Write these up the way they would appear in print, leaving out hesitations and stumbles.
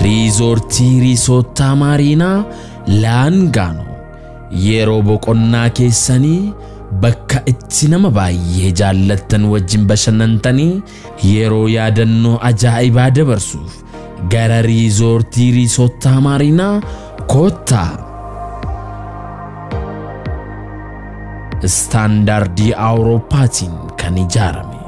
riisortii Maariinaa Laangaanoo yeroo boqonnaa keessanii bakka itti nama baay'ee jaallattan wajjin bashannantanii yeroo yaadannoo ajaa'ibaa dabarsuuf gara riisortii Maariinaa koottaa. Standardii Awurooppaatiin kan ijaarame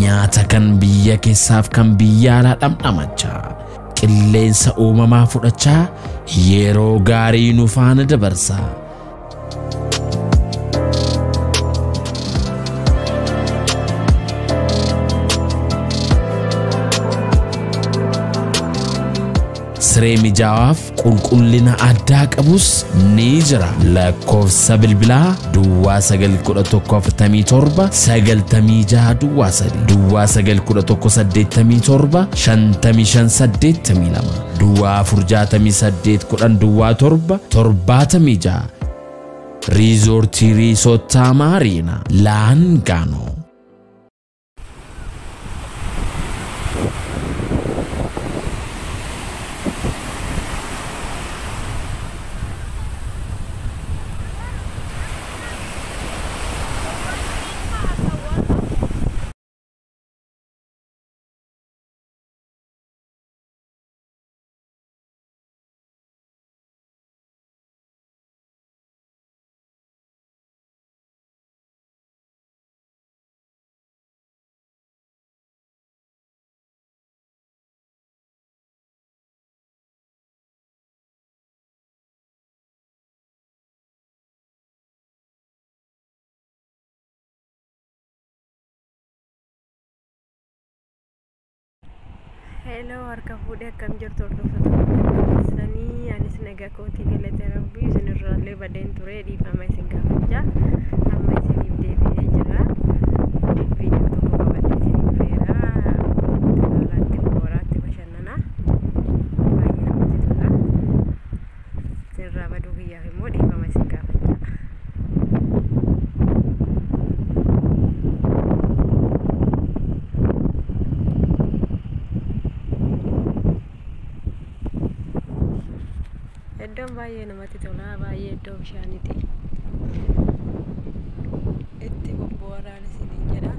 nyaata kan biyya keessaaf kan biyya alaa dhamdhamachaa qilleensa uumamaa fudhachaa yeroo gaarii nu faana dabarsaa. Siree mijawaaf qulqullina addaa qabus ni jira. Lakkoofsa bilbilaa Duwwaa 91147 96 Duwwaa 3 Duwwaa 91187 5582 Duwwaa 468 Duwwaa 7 76 Riisortii Maariinaa Laangaanoo. Hello, harka fuudhee akkam jirtu hordoftoota sanii anis nagaa kootii galata rabbii isinirraallee badeen ture dhiifama isin gaafachaa amma isiniif deebi'ee jira viidiyoo tokko qabadhee isiniif feera talaalaatti booraatti bashannanaa baay'ee namatti tola isinirraa baduu biyyaaf immoo dhiifama isin gaafachaa. Iddoon baay'ee namatti tola, baay'ee iddoo bishaaniiti. Itti bobbooraa isiniin jedha.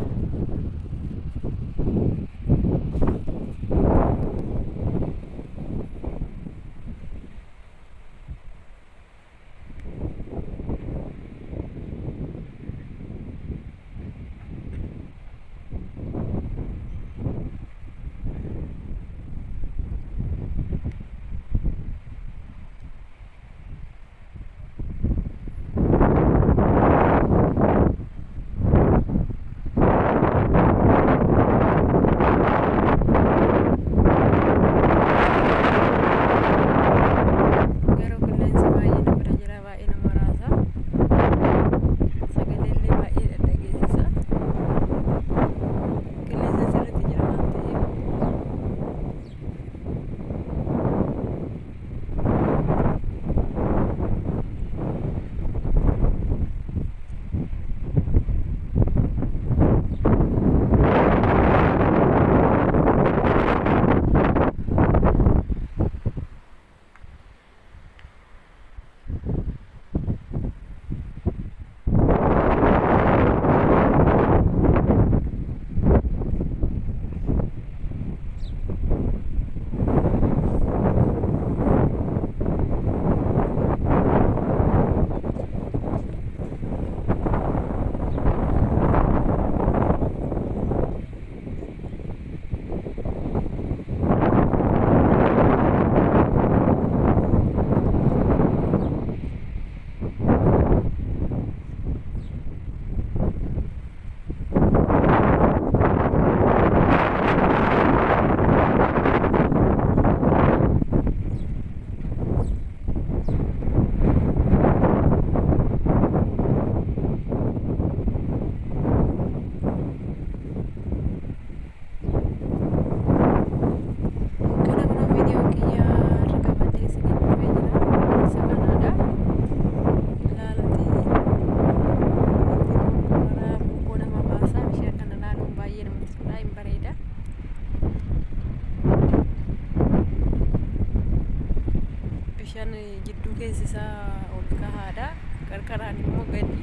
bishaan jidduu keessi isaa ol kahaadha. Qarqaraan immoo gadi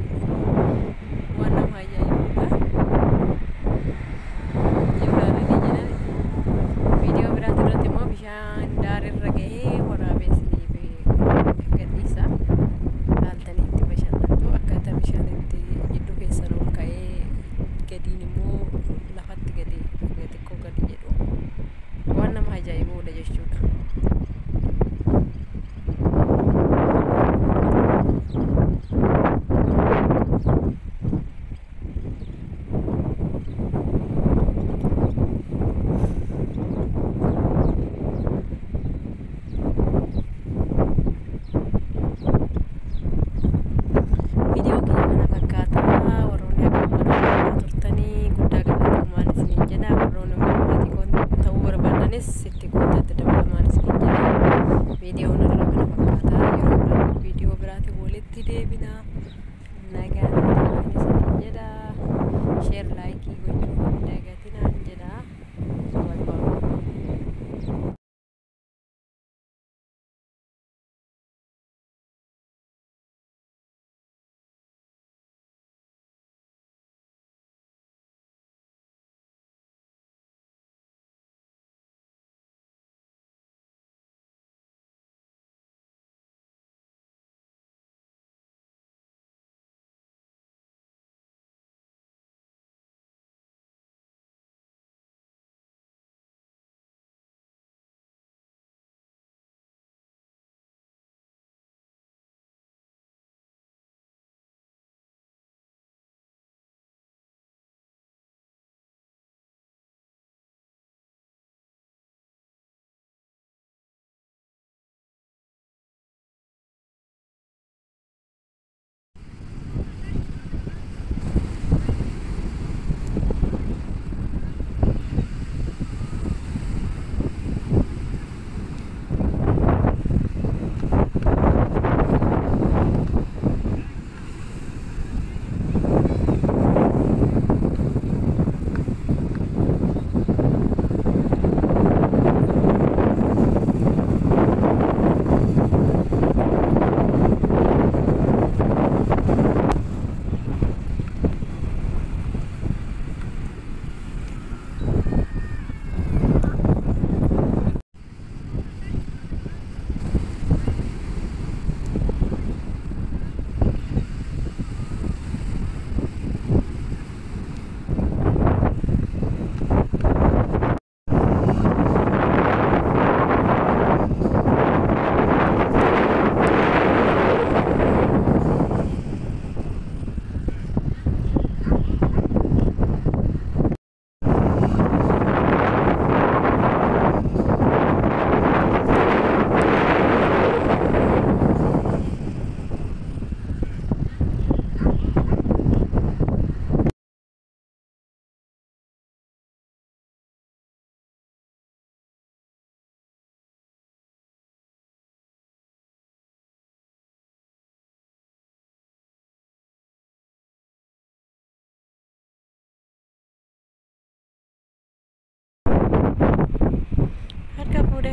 waan nama ajaa'ibudha. Ibraalanii jiran viidiyoo biraatti irratti immoo bishaan daarirra gahee waraabesni gadhiisa. Laaltanii itti bashannantu akkaataa bishaan itti jidduu keessan ol ka'ee gadiin immoo lafatti gadi xiqqoo gadi jedhu waan nama ajaa'ibudha jechuudha.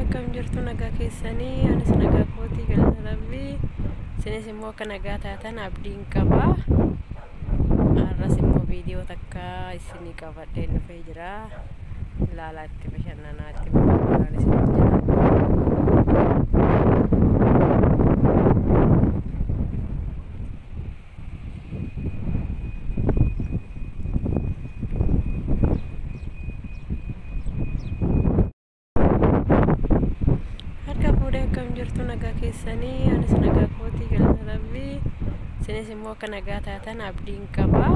Akkam jirtu nagaa keessanii anis nagaa kootii galata rabbii isinis immoo akka nagaa taatan abdiin qaba. Har'as immoo viidiyoo takka isinii qabadhee dhufee jira. Ilaalaa itti bashannanaa itti boqonnaan isinii jira. Akkam jirtu nagaa keessanii anis nagaa kootii galata rabbii isinis immoo akka nagaa taatan abdiin qaba.